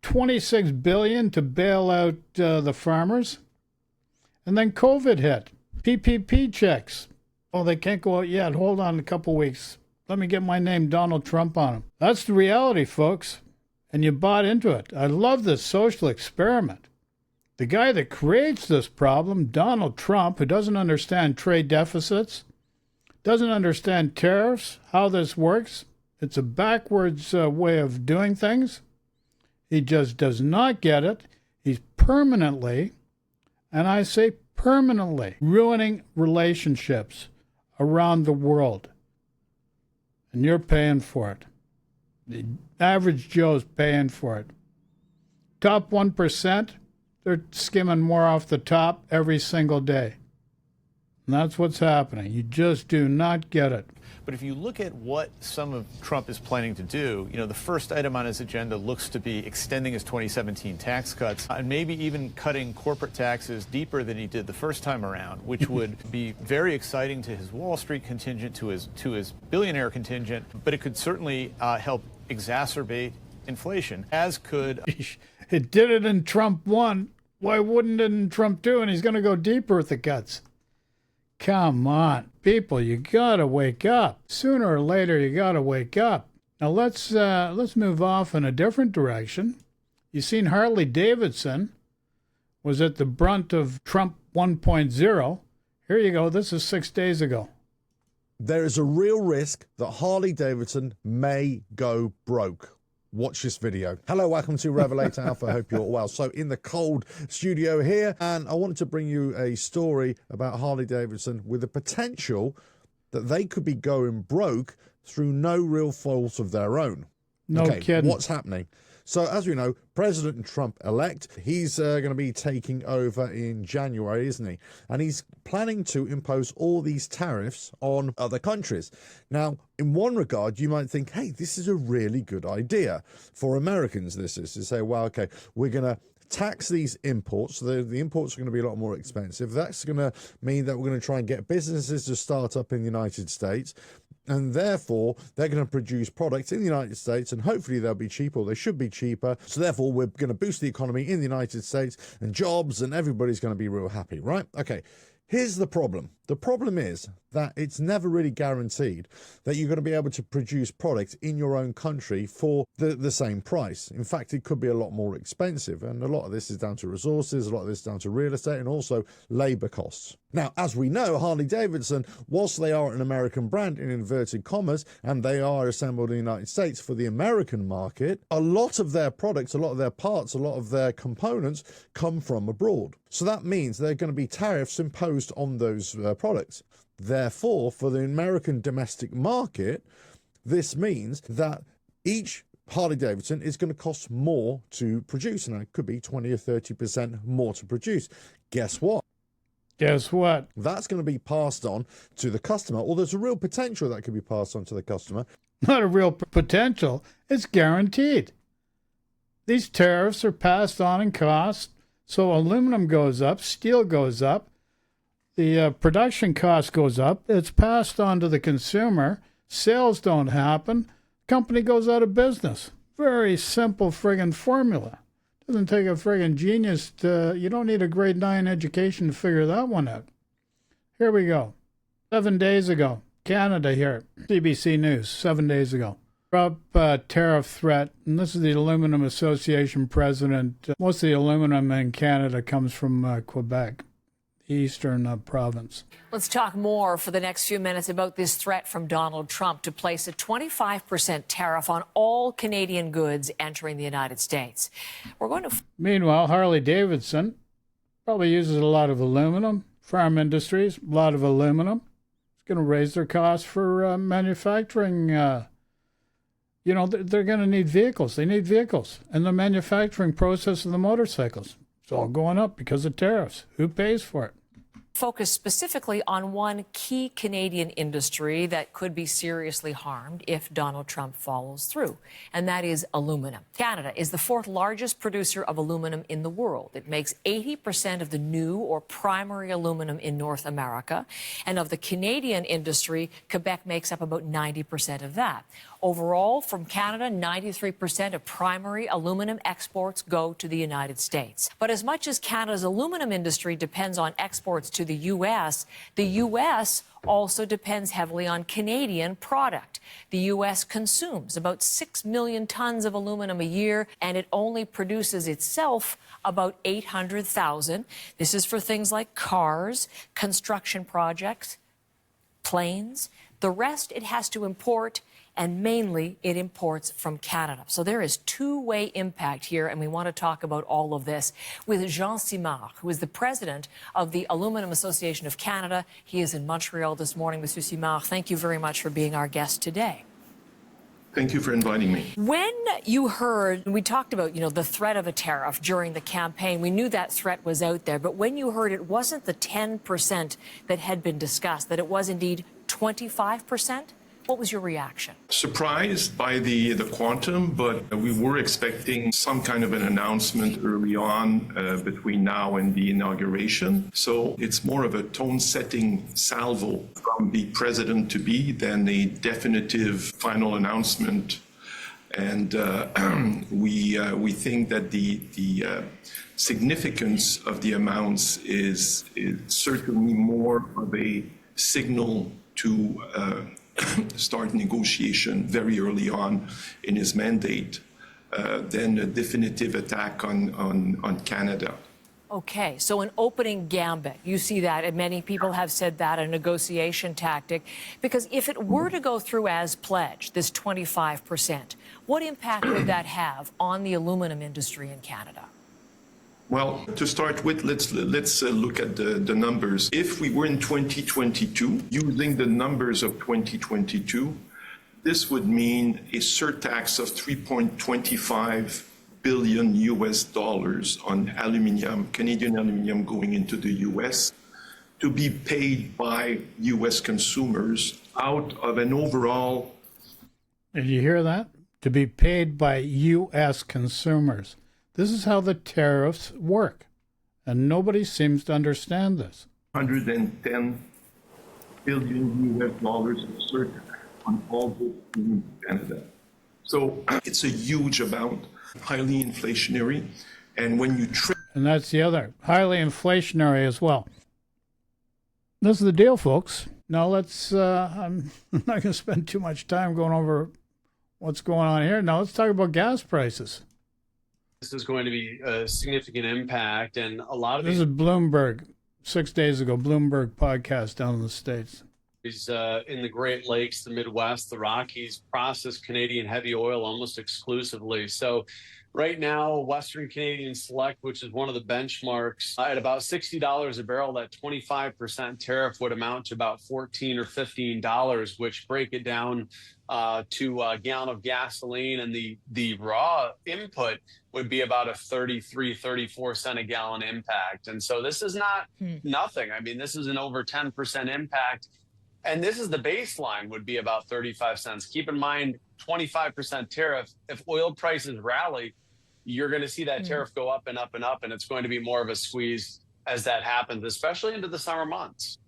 $26 billion to bail out the farmers. And then COVID hit. PPP checks. Oh, they can't go out yet. Hold on a couple weeks. Let me get my name, Donald Trump, on them. That's the reality, folks. And you bought into it. I love this social experiment. The guy that creates this problem, Donald Trump, who doesn't understand trade deficits, doesn't understand tariffs, how this works. It's a backwards way of doing things. He just does not get it. He's permanently, and I say permanently, ruining relationships around the world. And you're paying for it. The average Joe's paying for it. Top 1%, they're skimming more off the top every single day. And that's what's happening. You just do not get it. But if you look at what some of Trump is planning to do, you know, the first item on his agenda looks to be extending his 2017 tax cuts and maybe even cutting corporate taxes deeper than he did the first time around, which would be very exciting to his Wall Street contingent, to his billionaire contingent, but it could certainly help exacerbate inflation, as could... It did it in Trump 1. Why wouldn't it in Trump 2? And he's going to go deeper with the cuts. Come on, people, you gotta wake up. Sooner or later, you gotta wake up. Now let's move off in a different direction. You seen Harley Davidson was at the brunt of Trump 1.0. Here you go. This is 6 days ago. There is a real risk that Harley Davidson may go broke. Watch this video. Hello, welcome to Revelate Alpha. I hope you're well. So in the cold studio here, and I wanted to bring you a story about Harley Davidson with the potential that they could be going broke through no real fault of their own. No kidding. What's happening? So as we know, President Trump-elect, he's going to be taking over in January, isn't he? And he's planning to impose all these tariffs on other countries. Now, in one regard, you might think, hey, this is a really good idea. For Americans, this is to say, well, okay, we're going to tax these imports. So the imports are going to be a lot more expensive. That's going to mean that we're going to try and get businesses to start up in the United States. And therefore, they're going to produce products in the United States, and hopefully they'll be cheaper, or they should be cheaper. So therefore, we're going to boost the economy in the United States and jobs, and everybody's going to be real happy, right? Okay, here's the problem. The problem is that it's never really guaranteed that you're going to be able to produce products in your own country for the same price. In fact, it could be a lot more expensive. And a lot of this is down to resources, a lot of this is down to real estate, and also labor costs. Now, as we know, Harley Davidson, whilst they are an American brand in inverted commas, and they are assembled in the United States for the American market, a lot of their products, a lot of their parts, a lot of their components come from abroad. So that means there are going to be tariffs imposed on those products. Therefore, for the American domestic market, this means that each Harley Davidson is going to cost more to produce, and it could be 20 or 30% more to produce. Guess what? Guess what? That's going to be passed on to the customer, or there's a real potential that could be passed on to the customer. Not a real potential. It's guaranteed. These tariffs are passed on in cost, so aluminum goes up, steel goes up, the production cost goes up, it's passed on to the consumer, sales don't happen, company goes out of business. Very simple friggin' formula. Doesn't take a friggin' genius to, you don't need a grade 9 education to figure that one out. Here we go. 7 days ago, Canada here, CBC News, 7 days ago. Trump tariff threat, and this is the Aluminum Association president. Most of the aluminum in Canada comes from Quebec, the eastern province. Let's talk more for the next few minutes about this threat from Donald Trump to place a 25% tariff on all Canadian goods entering the United States. We're going to... Meanwhile, Harley Davidson probably uses a lot of aluminum. Farm industries, a lot of aluminum. It's going to raise their costs for manufacturing. You know, they're going to need vehicles. They need vehicles. And the manufacturing process of the motorcycles, it's all going up because of tariffs. Who pays for it? Focus specifically on one key Canadian industry that could be seriously harmed if Donald Trump follows through, and that is aluminum. Canada is the fourth largest producer of aluminum in the world. It makes 80% of the new or primary aluminum in North America, and of the Canadian industry, Quebec makes up about 90% of that. Overall, from Canada, 93% of primary aluminum exports go to the United States. But as much as Canada's aluminum industry depends on exports to the U.S. also depends heavily on Canadian product. The U.S. consumes about 6 million tons of aluminum a year, and it only produces itself about 800,000. This is for things like cars, construction projects, planes. The rest it has to import, and mainly it imports from Canada. So there is two-way impact here, and we want to talk about all of this with Jean Simard, who is the president of the Aluminum Association of Canada. He is in Montreal this morning. Monsieur Simard, thank you very much for being our guest today. Thank you for inviting me. When you heard, we talked about, the threat of a tariff during the campaign, we knew that threat was out there, but when you heard it wasn't the 10% that had been discussed, that it was indeed 25%, what was your reaction? Surprised by the quantum, but we were expecting some kind of an announcement early on between now and the inauguration. So it's more of a tone-setting salvo from the president-to-be than a definitive final announcement And we think that the significance of the amounts is certainly more of a signal to start negotiation very early on in his mandate than a definitive attack on Canada. Okay, so an opening gambit. You see that, and many people have said that, a negotiation tactic. Because if it were to go through as pledged, this 25%, what impact would that have on the aluminum industry in Canada? Well, to start with, let's look at the numbers. If we were in 2022, using the numbers of 2022, this would mean a surtax of $3.25 billion on aluminium, Canadian aluminium going into the US, to be paid by US consumers out of an overall. Did you hear that? To be paid by US consumers. This is how the tariffs work, and nobody seems to understand this. $110 billion of surtax on all goods in Canada. So it's a huge amount, highly inflationary, and when you and that's the other, highly inflationary as well. This is the deal, folks. Now let's, I'm not going to spend too much time going over what's going on here. Now let's talk about gas prices. This is going to be a significant impact, and a lot of this is Bloomberg, 6 days ago, Bloomberg podcast down in the States. In the Great Lakes, the Midwest, the Rockies, process Canadian heavy oil almost exclusively. So right now, Western Canadian Select, which is one of the benchmarks, at about $60 a barrel, that 25% tariff would amount to about $14 or $15, which break it down to a gallon of gasoline, and the raw input would be about a 34 cent a gallon impact. And so this is not nothing. I mean, this is an over 10% impact. And this is the baseline would be about 35 cents. Keep in mind, 25% tariff. If oil prices rally, you're going to see that tariff go up and up and up, and it's going to be more of a squeeze as that happens, especially into the summer months.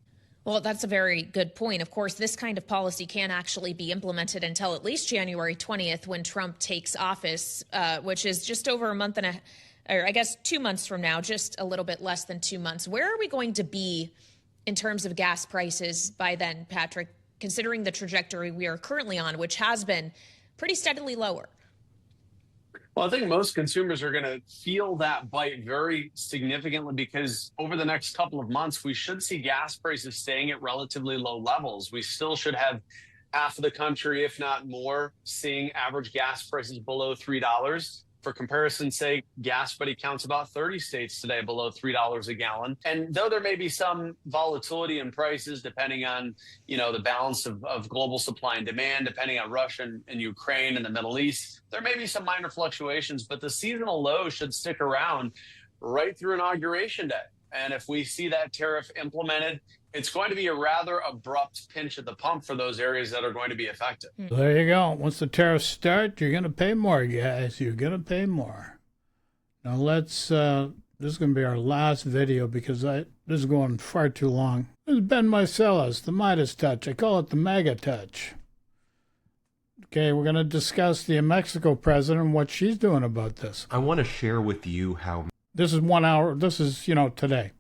Well, that's a very good point. Of course, this kind of policy can't actually be implemented until at least January 20th, when Trump takes office, which is just over a month and or I guess 2 months from now, just a little bit less than 2 months. Where are we going to be in terms of gas prices by then, Patrick, considering the trajectory we are currently on, which has been pretty steadily lower? Well, I think most consumers are going to feel that bite very significantly, because over the next couple of months, we should see gas prices staying at relatively low levels. We still should have half of the country, if not more, seeing average gas prices below $3. For comparison's sake, gas buddy counts about 30 states today below $3 a gallon. And though there may be some volatility in prices depending on, the balance of global supply and demand, depending on Russia and Ukraine and the Middle East, there may be some minor fluctuations, but the seasonal low should stick around right through Inauguration Day. And if we see that tariff implemented, it's going to be a rather abrupt pinch at the pump for those areas that are going to be affected. There you go. Once the tariffs start, you're going to pay more, guys. You're going to pay more. Now let's, this is going to be our last video, because this is going far too long. This is Ben Marcellus, the Midas Touch. I call it the Mega Touch. Okay, we're going to discuss the Mexico president and what she's doing about this. I want to share with you how... This is 1 hour. This is, today.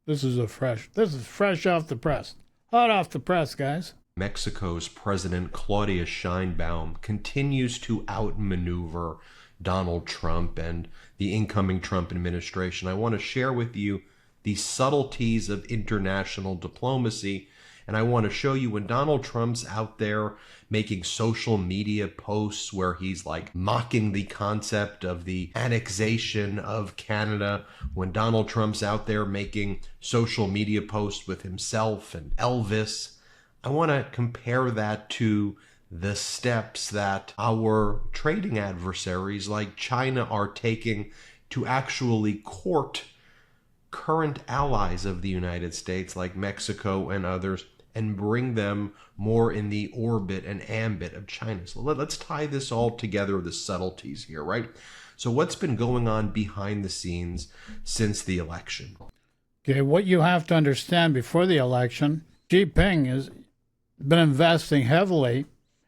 This is fresh off the press. Hot off the press, guys. Mexico's President Claudia Sheinbaum continues to outmaneuver Donald Trump and the incoming Trump administration. I want to share with you the subtleties of international diplomacy, and I want to show you when Donald Trump's out there making social media posts where he's like mocking the concept of the annexation of Canada, when Donald Trump's out there making social media posts with himself and Elvis, I want to compare that to the steps that our trading adversaries like China are taking to actually court current allies of the United States like Mexico and others, and bring them more in the orbit and ambit of China. So let's tie this all together, the subtleties here, right? So what's been going on behind the scenes since the election? Okay, what you have to understand before the election, Xi Jinping has been investing heavily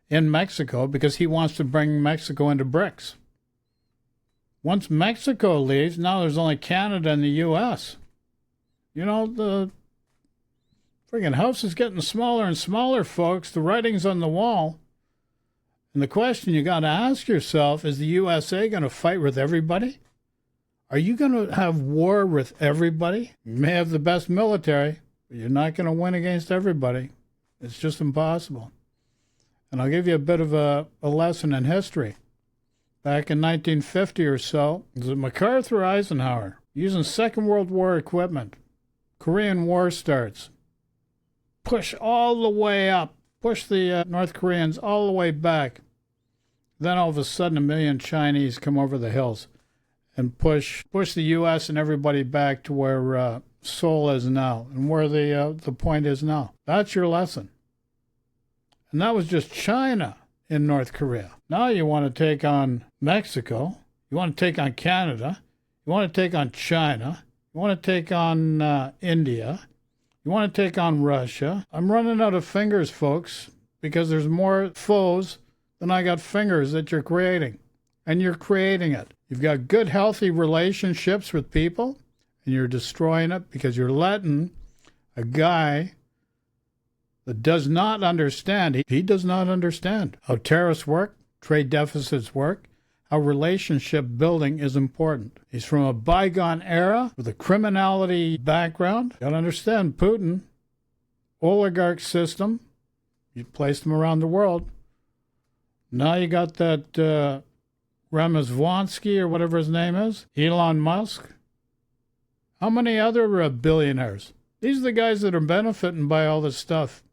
in Mexico because he wants to bring Mexico into BRICS. Once Mexico leaves, now there's only Canada and the U.S. You know, the friggin' house is getting smaller and smaller, folks. The writing's on the wall. And the question you got to ask yourself, is the USA going to fight with everybody? Are you going to have war with everybody? You may have the best military, but you're not going to win against everybody. It's just impossible. And I'll give you a bit of a lesson in history. Back in 1950 or so, it was MacArthur Eisenhower using Second World War equipment. Korean War starts. Push all the way up. Push the North Koreans all the way back. Then all of a sudden, 1 million Chinese come over the hills and push the U.S. and everybody back to where Seoul is now and where the point is now. That's your lesson. And that was just China in North Korea. Now you want to take on Mexico. You want to take on Canada. You want to take on China. You want to take on India. You want to take on Russia. I'm running out of fingers, folks, because there's more foes than I got fingers that you're creating. And you're creating it. You've got good, healthy relationships with people, and you're destroying it because you're letting a guy that does not understand, he does not understand how tariffs work, trade deficits work, how relationship building is important. He's from a bygone era with a criminality background. You got to understand, Putin, oligarch system, you placed him around the world. Now you got that Ramaswamy or whatever his name is, Elon Musk. How many other billionaires? These are the guys that are benefiting by all this stuff.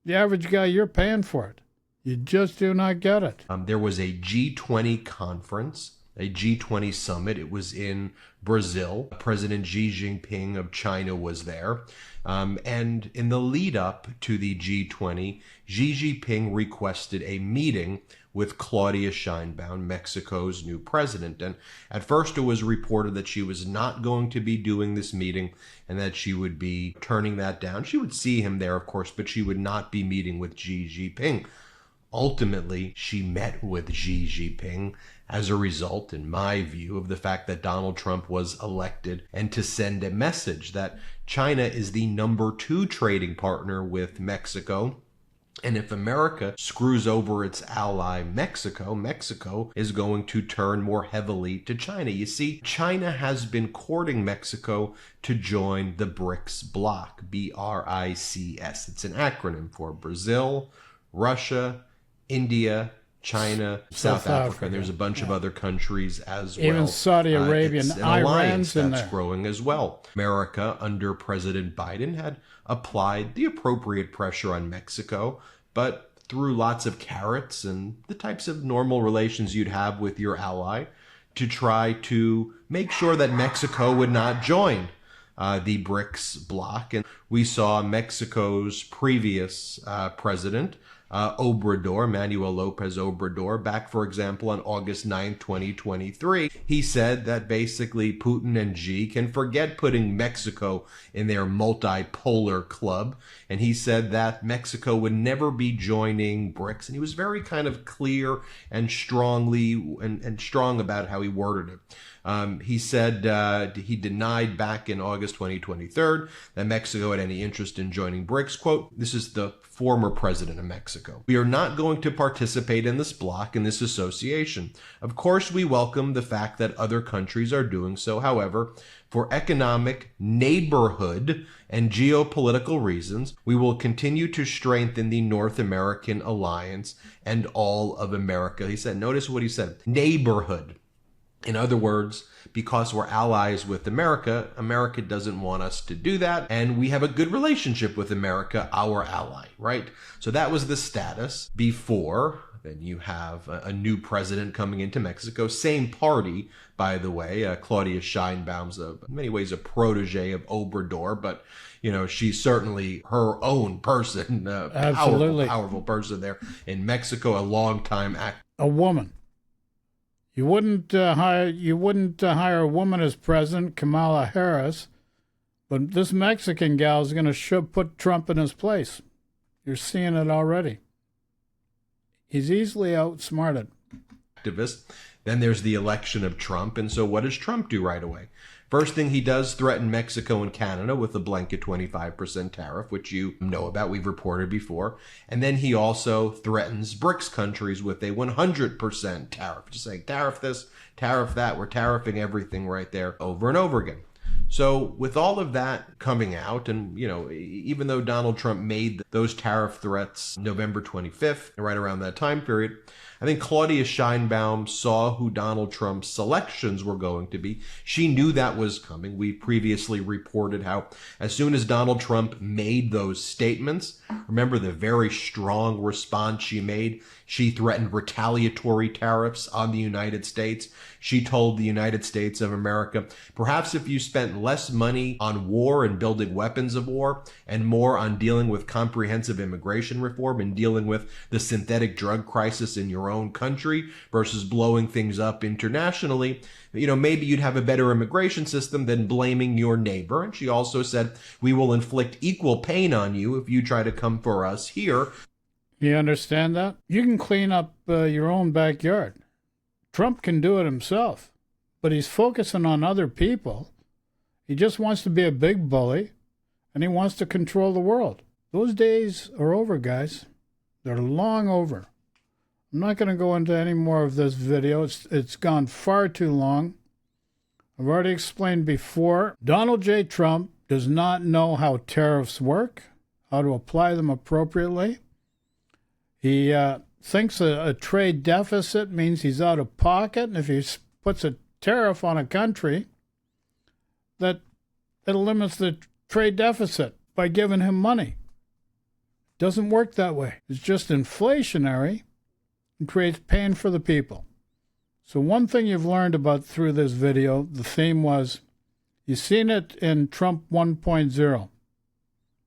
The average guy, you're paying for it. You just do not get it. There was a G20 conference, a G20 summit. It was in Brazil. President Xi Jinping of China was there. And in the lead up to the G20, Xi Jinping requested a meeting with Claudia Sheinbaum, Mexico's new president. And at first it was reported that she was not going to be doing this meeting and that she would be turning that down. She would see him there, of course, but she would not be meeting with Xi Jinping. Ultimately, she met with Xi Jinping as a result, in my view, of the fact that Donald Trump was elected and to send a message that China is the number 2 trading partner with Mexico. And if America screws over its ally Mexico, Mexico is going to turn more heavily to China. You see, China has been courting Mexico to join the BRICS bloc, B-R-I-C-S. It's an acronym for Brazil, Russia, India, China, South Africa. And there's a bunch of other countries as well. Even Saudi Arabia and Iran's in there. That's growing as well. America, under President Biden, had applied the appropriate pressure on Mexico, but through lots of carrots and the types of normal relations you'd have with your ally to try to make sure that Mexico would not join the BRICS bloc. And we saw Mexico's previous president, Obrador, Manuel Lopez Obrador, back, for example, on August 9, 2023, he said that basically Putin and Xi can forget putting Mexico in their multipolar club. And he said that Mexico would never be joining BRICS. And he was very kind of clear and strongly and strong about how he worded it. He said he denied back in August 2023 that Mexico had any interest in joining BRICS. Quote, this is the former president of Mexico. We are not going to participate in this bloc, in this association. Of course, we welcome the fact that other countries are doing so. However, for economic, neighborhood, and geopolitical reasons, we will continue to strengthen the North American alliance and all of America. He said, notice what he said, neighborhood. In other words, because we're allies with America, America doesn't want us to do that, and we have a good relationship with America, our ally, right? So that was the status before. Then you have a new president coming into Mexico, same party, by the way. Claudia Sheinbaum's in many ways a protege of Obrador, but you know, she's certainly her own person, powerful person there in Mexico, a long-time actor. A woman. You wouldn't hire a woman as president, Kamala Harris, but this Mexican gal is going to put Trump in his place. You're seeing it already. He's easily outsmarted. Then there's the election of Trump. And so what does Trump do right away? First thing he does, threaten Mexico and Canada with a blanket 25% tariff, which you know about, we've reported before. And then he also threatens BRICS countries with a 100% tariff, just saying tariff this, tariff that. We're tariffing everything right there over and over again. So with all of that coming out, and, even though Donald Trump made those tariff threats November 25th, right around that time period, I think Claudia Sheinbaum saw who Donald Trump's selections were going to be. She knew that was coming. We previously reported how as soon as Donald Trump made those statements, remember the very strong response she made? She threatened retaliatory tariffs on the United States. She told the United States of America, perhaps if you spent less money on war and building weapons of war and more on dealing with comprehensive immigration reform and dealing with the synthetic drug crisis in your own country versus blowing things up internationally, maybe you'd have a better immigration system than blaming your neighbor. And she also said, we will inflict equal pain on you if you try to come for us here. You understand that? You can clean up your own backyard. Trump can do it himself, but he's focusing on other people. He just wants to be a big bully, and he wants to control the world. Those days are over, guys. They're long over. I'm not going to go into any more of this video. It's gone far too long. I've already explained before. Donald J. Trump does not know how tariffs work, how to apply them appropriately. He thinks a trade deficit means he's out of pocket, and if he puts a tariff on a country, that it limits the trade deficit by giving him money. It doesn't work that way. It's just inflationary and creates pain for the people. So one thing you've learned about through this video, the theme was, you've seen it in Trump 1.0,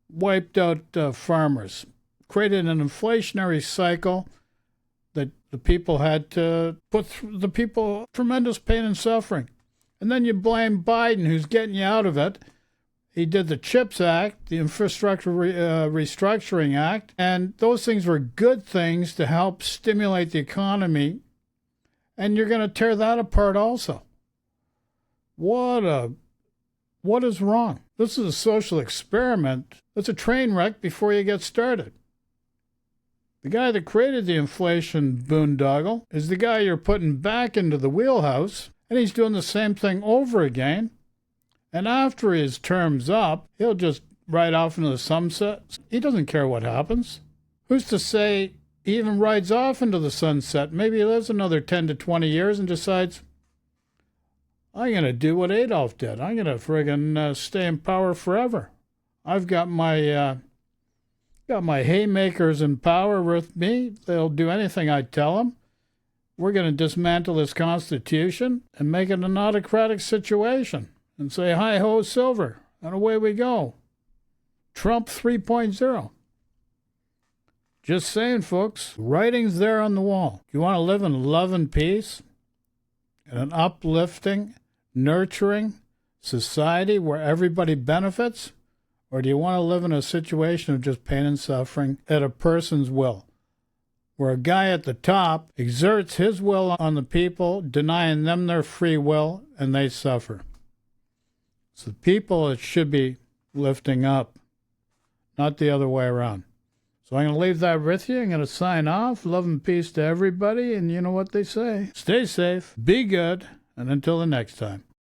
wiped out farmers, created an inflationary cycle that the people had to put the people tremendous pain and suffering. And then you blame Biden, who's getting you out of it. He did the CHIPS Act, the Infrastructure Restructuring Act, and those things were good things to help stimulate the economy. And you're going to tear that apart also. What is wrong? This is a social experiment. It's a train wreck before you get started. The guy that created the inflation boondoggle is the guy you're putting back into the wheelhouse, and he's doing the same thing over again. And after his term's up, he'll just ride off into the sunset. He doesn't care what happens. Who's to say he even rides off into the sunset? Maybe he lives another 10 to 20 years and decides, I'm going to do what Adolf did. I'm going to friggin' stay in power forever. I've got my haymakers in power with me. They'll do anything I tell them. We're going to dismantle this Constitution and make it an autocratic situation and say, hi-ho, silver, and away we go. Trump 3.0. Just saying, folks, writing's there on the wall. You want to live in love and peace, in an uplifting, nurturing society where everybody benefits? Or do you want to live in a situation of just pain and suffering at a person's will, where a guy at the top exerts his will on the people, denying them their free will, and they suffer? It's the people that should be lifting up, not the other way around. So I'm going to leave that with you. I'm going to sign off. Love and peace to everybody. And you know what they say. Stay safe, be good, and until the next time.